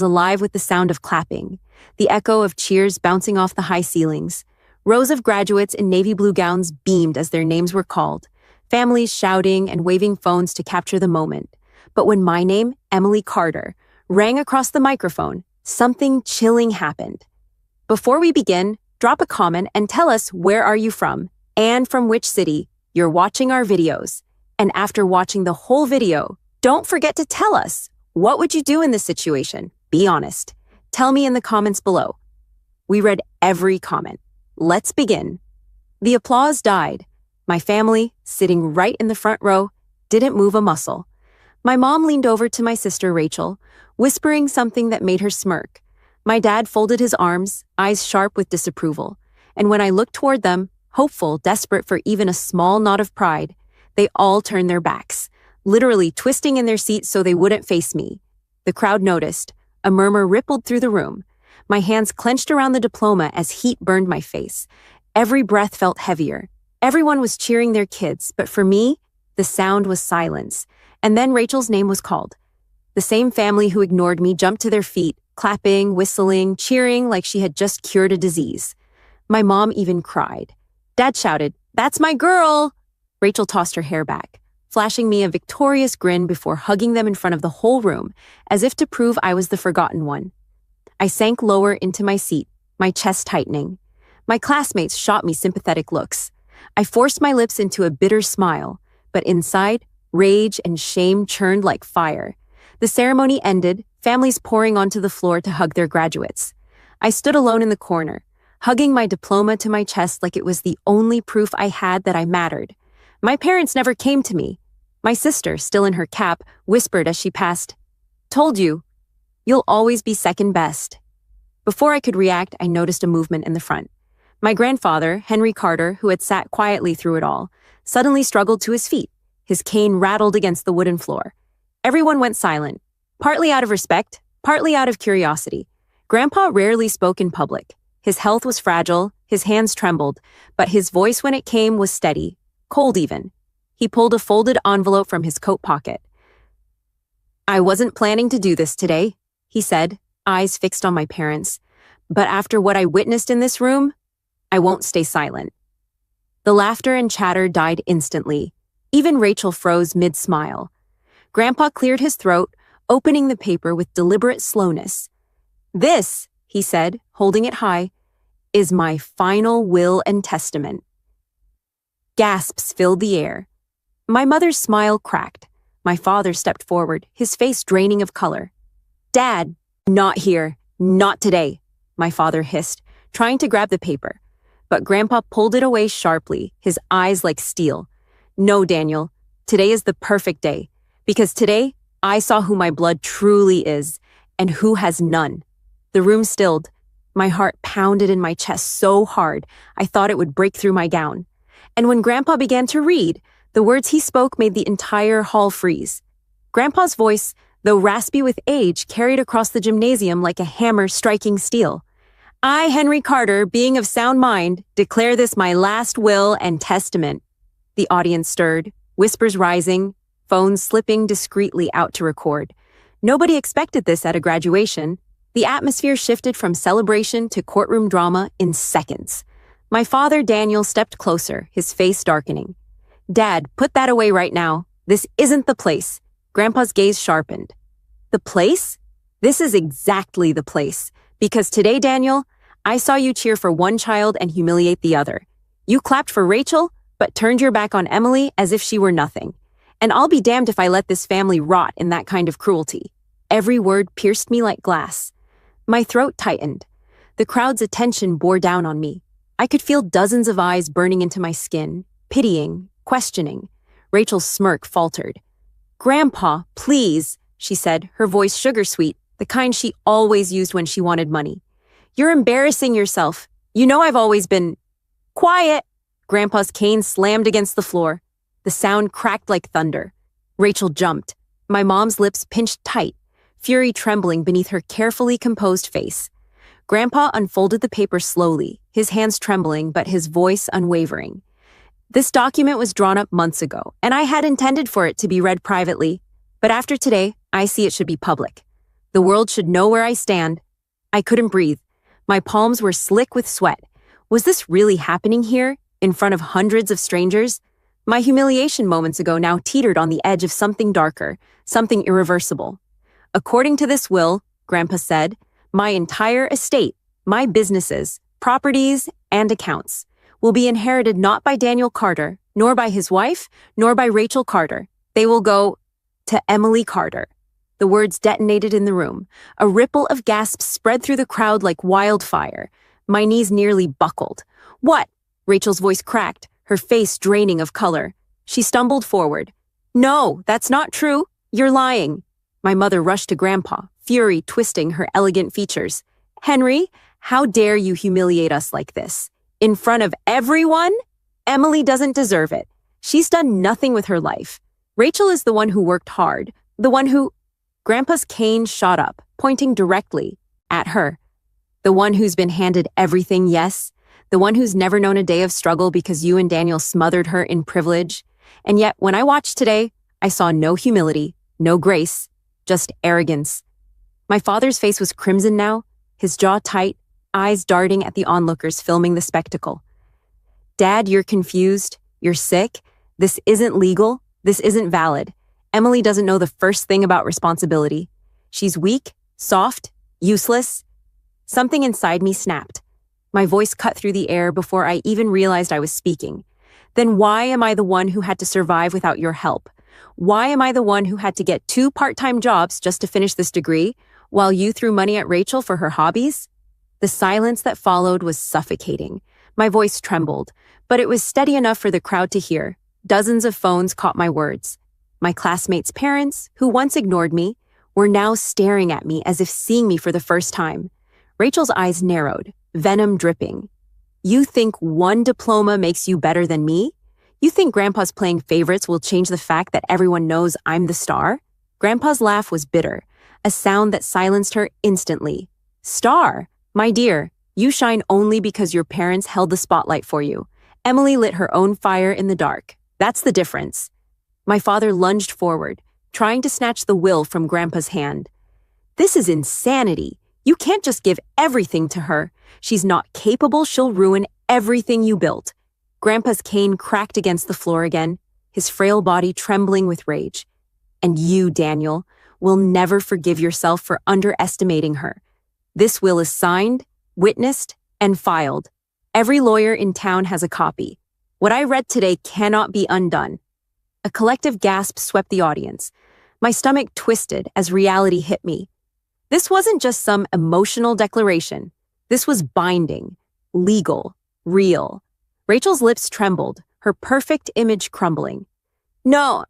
alive with the sound of clapping, the echo of cheers bouncing off the high ceilings. Rows of graduates in navy blue gowns beamed as their names were called, families shouting and waving phones to capture the moment. But when my name, Emily Carter, rang across the microphone, something chilling happened. Before we begin, drop a comment and tell us where are you from and from which city you're watching our videos. And after watching the whole video, don't forget to tell us, what would you do in this situation? Be honest. Tell me in the comments below. We read every comment. Let's begin. The applause died. My family, sitting right in the front row, didn't move a muscle. My mom leaned over to my sister Rachel, whispering something that made her smirk. My dad folded his arms, eyes sharp with disapproval. And when I looked toward them, hopeful, desperate for even a small nod of pride, they all turned their backs, literally twisting in their seats so they wouldn't face me. The crowd noticed. A murmur rippled through the room. My hands clenched around the diploma as heat burned my face. Every breath felt heavier. Everyone was cheering their kids, but for me, the sound was silence. And then Rachel's name was called. The same family who ignored me jumped to their feet, clapping, whistling, cheering like she had just cured a disease. My mom even cried. Dad shouted, "That's my girl!" Rachel tossed her hair back, flashing me a victorious grin before hugging them in front of the whole room, as if to prove I was the forgotten one. I sank lower into my seat, my chest tightening. My classmates shot me sympathetic looks. I forced my lips into a bitter smile, but inside, rage and shame churned like fire. The ceremony ended, families pouring onto the floor to hug their graduates. I stood alone in the corner, hugging my diploma to my chest like it was the only proof I had that I mattered. My parents never came to me. My sister, still in her cap, whispered as she passed, "Told you. You'll always be second best." Before I could react, I noticed a movement in the front. My grandfather, Henry Carter, who had sat quietly through it all, suddenly struggled to his feet. His cane rattled against the wooden floor. Everyone went silent, partly out of respect, partly out of curiosity. Grandpa rarely spoke in public. His health was fragile, his hands trembled, but his voice when it came was steady, cold even. He pulled a folded envelope from his coat pocket. "I wasn't planning to do this today," he said, eyes fixed on my parents. "But after what I witnessed in this room, I won't stay silent." The laughter and chatter died instantly. Even Rachel froze mid-smile. Grandpa cleared his throat, opening the paper with deliberate slowness. "This," he said, holding it high, "is my final will and testament." Gasps filled the air. My mother's smile cracked. My father stepped forward, his face draining of color. "Dad, not here, not today," my father hissed, trying to grab the paper. But Grandpa pulled it away sharply, his eyes like steel. "No, Daniel, today is the perfect day, because today I saw who my blood truly is and who has none." The room stilled. My heart pounded in my chest so hard I thought it would break through my gown. And when Grandpa began to read, the words he spoke made the entire hall freeze. Grandpa's voice, though raspy with age, carried across the gymnasium like a hammer striking steel. "I, Henry Carter, being of sound mind, declare this my last will and testament." The audience stirred, whispers rising, phones slipping discreetly out to record. Nobody expected this at a graduation. The atmosphere shifted from celebration to courtroom drama in seconds. My father, Daniel, stepped closer, his face darkening. "Dad, put that away right now. This isn't the place." Grandpa's gaze sharpened. "The place? This is exactly the place. Because today, Daniel, I saw you cheer for one child and humiliate the other. You clapped for Rachel, but turned your back on Emily as if she were nothing. And I'll be damned if I let this family rot in that kind of cruelty." Every word pierced me like glass. My throat tightened. The crowd's attention bore down on me. I could feel dozens of eyes burning into my skin, pitying, questioning. Rachel's smirk faltered. "Grandpa, please," she said, her voice sugar-sweet, the kind she always used when she wanted money. "You're embarrassing yourself. You know I've always been—" "Quiet!" Grandpa's cane slammed against the floor. The sound cracked like thunder. Rachel jumped. My mom's lips pinched tight, fury trembling beneath her carefully composed face. Grandpa unfolded the paper slowly, his hands trembling but his voice unwavering. "This document was drawn up months ago, and I had intended for it to be read privately. But after today, I see it should be public. The world should know where I stand. I couldn't breathe. My palms were slick with sweat. Was this really happening here, in front of hundreds of strangers? My humiliation moments ago now teetered on the edge of something darker, something irreversible. According to this will, Grandpa said, my entire estate, my businesses, properties, and accounts will be inherited not by Daniel Carter, nor by his wife, nor by Rachel Carter. They will go to Emily Carter. The words detonated in the room. A ripple of gasps spread through the crowd like wildfire. My knees nearly buckled. What? Rachel's voice cracked, her face draining of color. She stumbled forward. No, that's not true. You're lying. My mother rushed to Grandpa, fury twisting her elegant features. Henry, how dare you humiliate us like this? In front of everyone? Emily doesn't deserve it. She's done nothing with her life. Rachel is the one who worked hard, the one who... Grandpa's cane shot up, pointing directly at her. The one who's been handed everything, yes. The one who's never known a day of struggle because you and Daniel smothered her in privilege. And yet, when I watched today, I saw no humility, no grace, just arrogance. My father's face was crimson now, his jaw tight, eyes darting at the onlookers filming the spectacle. Dad, you're confused. You're sick. This isn't legal. This isn't valid. Emily doesn't know the first thing about responsibility. She's weak, soft, useless. Something inside me snapped. My voice cut through the air before I even realized I was speaking. Then why am I the one who had to survive without your help? Why am I the one who had to get 2 part-time jobs just to finish this degree, while you threw money at Rachel for her hobbies? The silence that followed was suffocating. My voice trembled, but it was steady enough for the crowd to hear. Dozens of phones caught my words. My classmates' parents, who once ignored me, were now staring at me as if seeing me for the first time. Rachel's eyes narrowed, venom dripping. You think one diploma makes you better than me? You think Grandpa's playing favorites will change the fact that everyone knows I'm the star? Grandpa's laugh was bitter, a sound that silenced her instantly. Star? My dear, you shine only because your parents held the spotlight for you. Emily lit her own fire in the dark. That's the difference. My father lunged forward, trying to snatch the will from Grandpa's hand. This is insanity. You can't just give everything to her. She's not capable. She'll ruin everything you built. Grandpa's cane cracked against the floor again, his frail body trembling with rage. And you, Daniel, will never forgive yourself for underestimating her. This will is signed, witnessed, and filed. Every lawyer in town has a copy. What I read today cannot be undone. A collective gasp swept the audience. My stomach twisted as reality hit me. This wasn't just some emotional declaration. This was binding, legal, real. Rachel's lips trembled, her perfect image crumbling. No,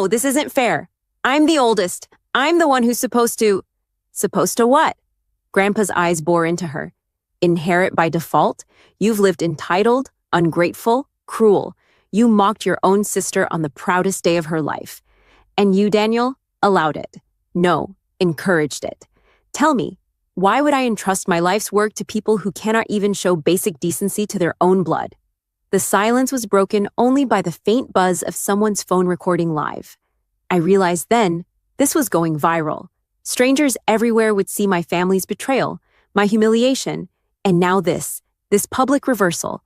this isn't fair. I'm the oldest. I'm the one who's supposed to... Supposed to what? Grandpa's eyes bore into her. Inherit by default? You've lived entitled, ungrateful, cruel. You mocked your own sister on the proudest day of her life. And you, Daniel, allowed it. No, encouraged it. Tell me, why would I entrust my life's work to people who cannot even show basic decency to their own blood? The silence was broken only by the faint buzz of someone's phone recording live. I realized then this was going viral. Strangers everywhere would see my family's betrayal, my humiliation, and now this public reversal.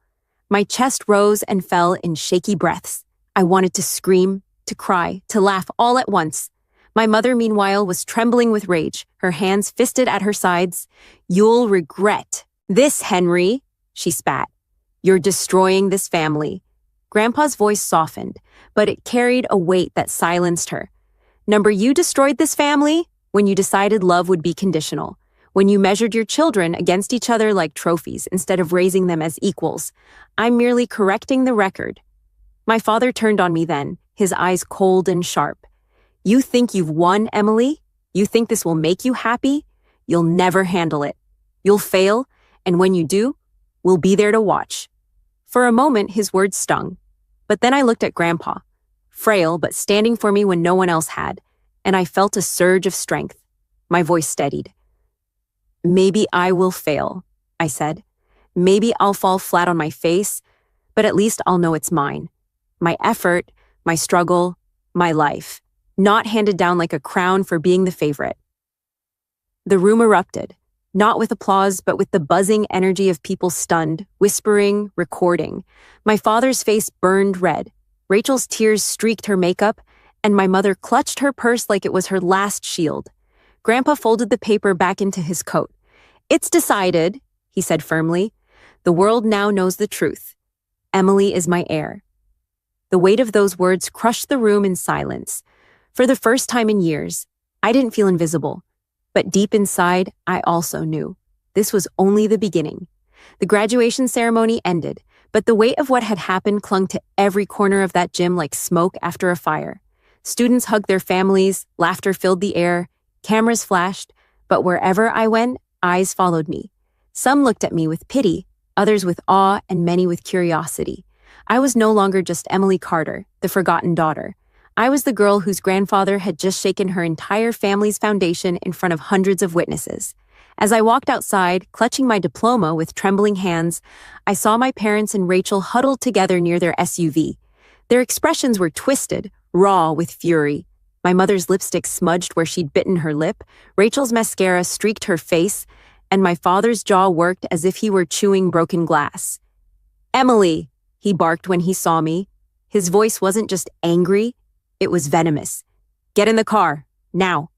My chest rose and fell in shaky breaths. I wanted to scream, to cry, to laugh all at once. My mother, meanwhile, was trembling with rage, her hands fisted at her sides. You'll regret this, Henry, she spat. You're destroying this family. Grandpa's voice softened, but it carried a weight that silenced her. Number, you destroyed this family when you decided love would be conditional. When you measured your children against each other like trophies instead of raising them as equals. I'm merely correcting the record. My father turned on me then, his eyes cold and sharp. You think you've won, Emily? You think this will make you happy? You'll never handle it. You'll fail, and when you do, we'll be there to watch. For a moment, his words stung. But then I looked at Grandpa, frail but standing for me when no one else had, and I felt a surge of strength. My voice steadied. Maybe I will fail, I said. Maybe I'll fall flat on my face, but at least I'll know it's mine. My effort, my struggle, my life, not handed down like a crown for being the favorite. The room erupted, not with applause, but with the buzzing energy of people stunned, whispering, recording. My father's face burned red. Rachel's tears streaked her makeup, and my mother clutched her purse like it was her last shield. Grandpa folded the paper back into his coat. "It's decided," he said firmly. "The world now knows the truth. Emily is my heir." The weight of those words crushed the room in silence. For the first time in years, I didn't feel invisible. But deep inside, I also knew. This was only the beginning. The graduation ceremony ended, but the weight of what had happened clung to every corner of that gym like smoke after a fire. Students hugged their families, laughter filled the air, cameras flashed, but wherever I went, eyes followed me. Some looked at me with pity, others with awe, and many with curiosity. I was no longer just Emily Carter, the forgotten daughter. I was the girl whose grandfather had just shaken her entire family's foundation in front of hundreds of witnesses. As I walked outside, clutching my diploma with trembling hands, I saw my parents and Rachel huddled together near their SUV. Their expressions were twisted, raw with fury. My mother's lipstick smudged where she'd bitten her lip, Rachel's mascara streaked her face, and my father's jaw worked as if he were chewing broken glass. "Emily," he barked when he saw me. His voice wasn't just angry, it was venomous. "Get in the car, now."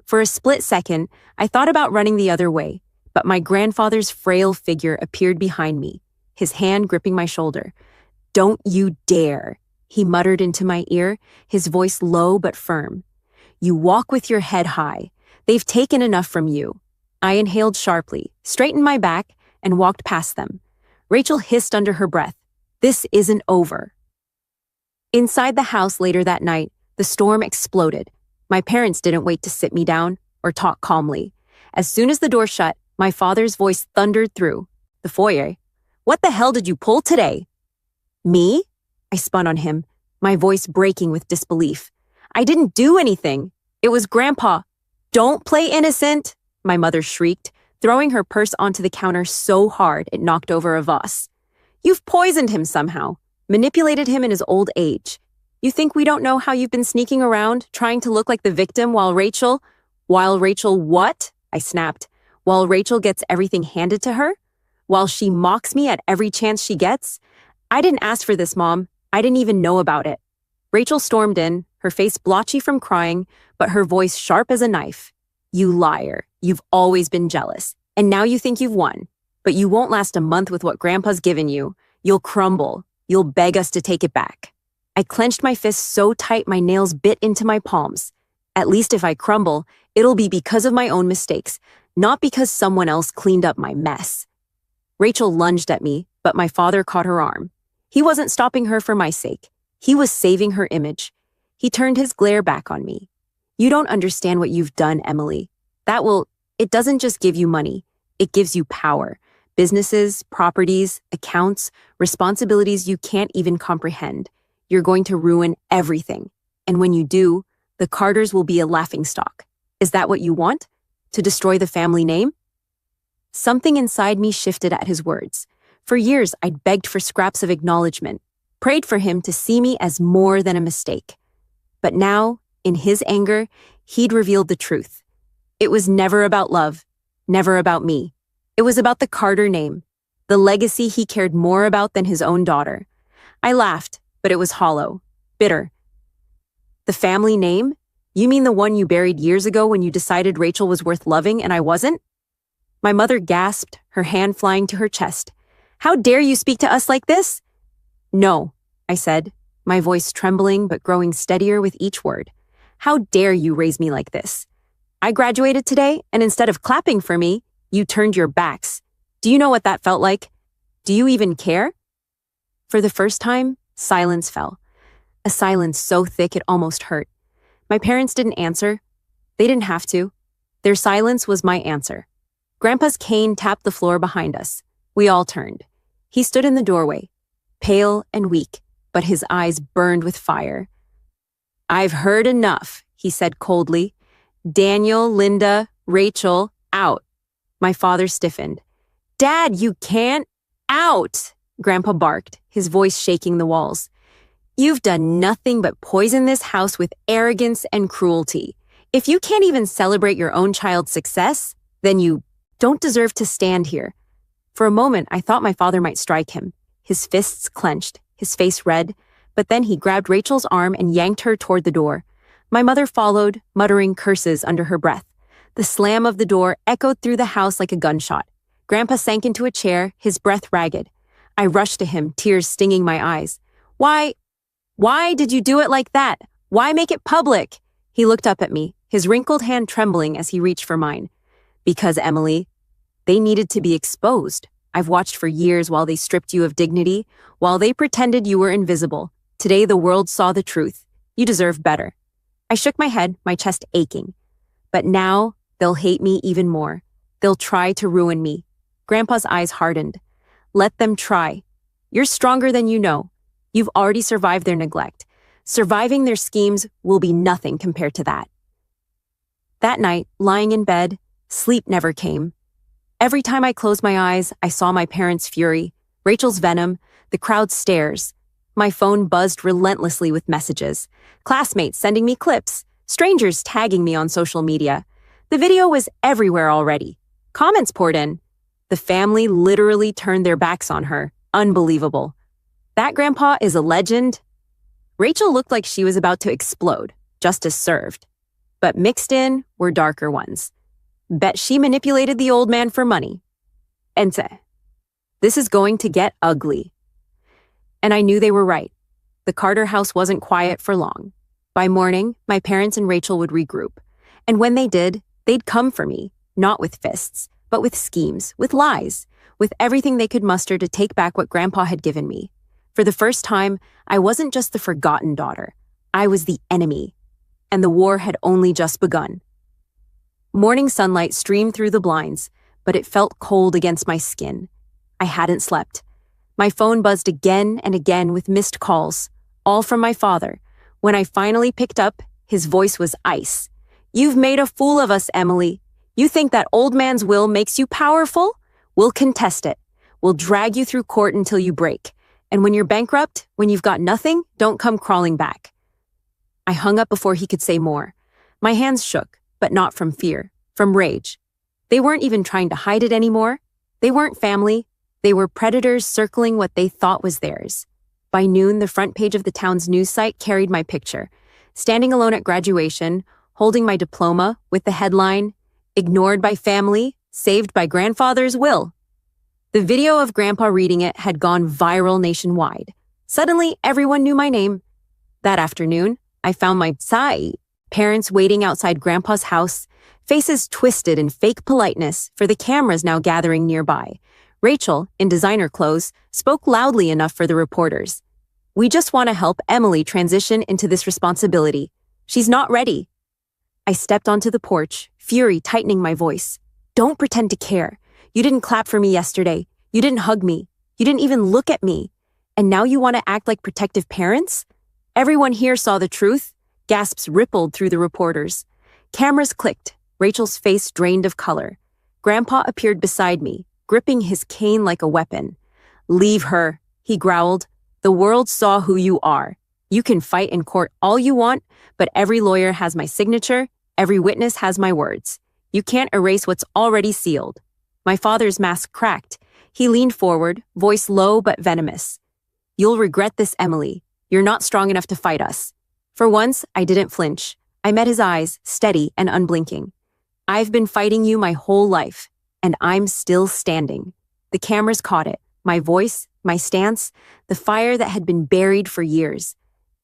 For a split second, I thought about running the other way, but my grandfather's frail figure appeared behind me, his hand gripping my shoulder. "Don't you dare," he muttered into my ear, his voice low but firm. "You walk with your head high. They've taken enough from you." I inhaled sharply, straightened my back, and walked past them. Rachel hissed under her breath. "This isn't over." Inside the house later that night, the storm exploded. My parents didn't wait to sit me down or talk calmly. As soon as the door shut, my father's voice thundered through the foyer. "What the hell did you pull today?" "Me?" I spun on him, my voice breaking with disbelief. "I didn't do anything. It was Grandpa." "Don't play innocent," my mother shrieked, throwing her purse onto the counter so hard it knocked over a vase. "You've poisoned him somehow. Manipulated him in his old age. You think we don't know how you've been sneaking around, trying to look like the victim while Rachel what?" I snapped. "While Rachel gets everything handed to her? While she mocks me at every chance she gets? I didn't ask for this, Mom. I didn't even know about it." Rachel stormed in, her face blotchy from crying, but her voice sharp as a knife. "You liar. You've always been jealous. And now you think you've won. But you won't last a month with what Grandpa's given you. You'll crumble. You'll beg us to take it back." I clenched my fists so tight my nails bit into my palms. At least if I crumble, it'll be because of my own mistakes, not because someone else cleaned up my mess. Rachel lunged at me, but my father caught her arm. He wasn't stopping her for my sake. He was saving her image. He turned his glare back on me. "You don't understand what you've done, Emily. It doesn't just give you money. It gives you power. Businesses, properties, accounts, responsibilities you can't even comprehend. You're going to ruin everything. And when you do, the Carters will be a laughingstock. Is that what you want? To destroy the family name?" Something inside me shifted at his words. For years, I'd begged for scraps of acknowledgement, prayed for him to see me as more than a mistake. But now, in his anger, he'd revealed the truth. It was never about love, never about me. It was about the Carter name, the legacy he cared more about than his own daughter. I laughed, but it was hollow, bitter. "The family name? You mean the one you buried years ago when you decided Rachel was worth loving and I wasn't?" My mother gasped, her hand flying to her chest. "How dare you speak to us like this?" "No," I said, my voice trembling but growing steadier with each word. "How dare you raise me like this? I graduated today, and instead of clapping for me, you turned your backs. Do you know what that felt like? Do you even care?" For the first time, silence fell. A silence so thick it almost hurt. My parents didn't answer. They didn't have to. Their silence was my answer. Grandpa's cane tapped the floor behind us. We all turned. He stood in the doorway, pale and weak, but his eyes burned with fire. "I've heard enough," he said coldly. "Daniel, Linda, Rachel, out." My father stiffened. "Dad, you can't. Out!" Grandpa barked, his voice shaking the walls. "You've done nothing but poison this house with arrogance and cruelty. If you can't even celebrate your own child's success, Then you don't deserve to stand here. For a moment, I thought my father might strike him. His fists clenched, his face red, but then he grabbed Rachel's arm and yanked her toward the door. My mother followed, muttering curses under her breath. The slam of the door echoed through the house like a gunshot. Grandpa sank into a chair, his breath ragged. I rushed to him, tears stinging my eyes. Why did you do it like that? Why make it public? He looked up at me, his wrinkled hand trembling as he reached for mine. Because, Emily, they needed to be exposed. I've watched for years while they stripped you of dignity, while they pretended you were invisible. Today the world saw the truth. You deserve better. I shook my head, my chest aching. But now they'll hate me even more. They'll try to ruin me. Grandpa's eyes hardened. Let them try. You're stronger than you know. You've already survived their neglect. Surviving their schemes will be nothing compared to that. That night, lying in bed, sleep never came. Every time I closed my eyes, I saw my parents' fury, Rachel's venom, the crowd's stares. My phone buzzed relentlessly with messages. Classmates sending me clips, strangers tagging me on social media. The video was everywhere already. Comments poured in. The family literally turned their backs on her. Unbelievable. That grandpa is a legend. Rachel looked like she was about to explode, justice served. But mixed in were darker ones. Bet she manipulated the old man for money. Ense. This is going to get ugly. And I knew they were right. The Carter house wasn't quiet for long. By morning, my parents and Rachel would regroup. And when they did, they'd come for me, not with fists, but with schemes, with lies, with everything they could muster to take back what Grandpa had given me. For the first time, I wasn't just the forgotten daughter. I was the enemy. And the war had only just begun. Morning sunlight streamed through the blinds, but it felt cold against my skin. I hadn't slept. My phone buzzed again and again with missed calls, all from my father. When I finally picked up, his voice was ice. You've made a fool of us, Emily. You think that old man's will makes you powerful? We'll contest it. We'll drag you through court until you break. And when you're bankrupt, when you've got nothing, don't come crawling back. I hung up before he could say more. My hands shook, but not from fear, from rage. They weren't even trying to hide it anymore. They weren't family. They were predators circling what they thought was theirs. By noon, the front page of the town's news site carried my picture, standing alone at graduation, holding my diploma with the headline, "Ignored by family, saved by grandfather's will." The video of Grandpa reading it had gone viral nationwide. Suddenly, everyone knew my name. That afternoon, I found my Tsai, parents waiting outside Grandpa's house, faces twisted in fake politeness for the cameras now gathering nearby. Rachel, in designer clothes, spoke loudly enough for the reporters. We just want to help Emily transition into this responsibility. She's not ready. I stepped onto the porch, fury tightening my voice. Don't pretend to care. You didn't clap for me yesterday. You didn't hug me. You didn't even look at me. And now you want to act like protective parents? Everyone here saw the truth. Gasps rippled through the reporters. Cameras clicked. Rachel's face drained of color. Grandpa appeared beside me, gripping his cane like a weapon. Leave her, he growled. The world saw who you are. You can fight in court all you want, but every lawyer has my signature, every witness has my words. You can't erase what's already sealed. My father's mask cracked. He leaned forward, voice low but venomous. You'll regret this, Emily. You're not strong enough to fight us. For once, I didn't flinch. I met his eyes, steady and unblinking. I've been fighting you my whole life, and I'm still standing. The cameras caught it, my voice, my stance, the fire that had been buried for years.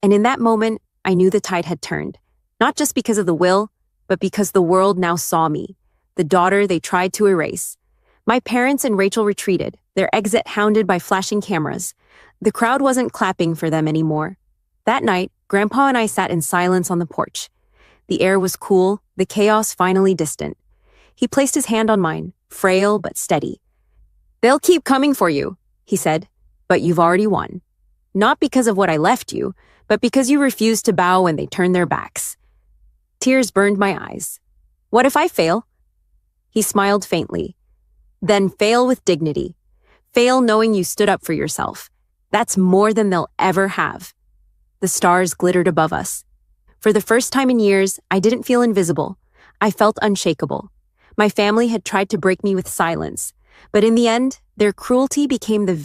And in that moment, I knew the tide had turned. Not just because of the will, but because the world now saw me, the daughter they tried to erase. My parents and Rachel retreated, their exit hounded by flashing cameras. The crowd wasn't clapping for them anymore. That night, Grandpa and I sat in silence on the porch. The air was cool, the chaos finally distant. He placed his hand on mine, frail but steady. They'll keep coming for you, he said, but you've already won. Not because of what I left you, but because you refused to bow when they turned their backs. Tears burned my eyes. What if I fail? He smiled faintly. Then fail with dignity. Fail knowing you stood up for yourself. That's more than they'll ever have. The stars glittered above us. For the first time in years, I didn't feel invisible. I felt unshakable. My family had tried to break me with silence, but in the end, their cruelty became the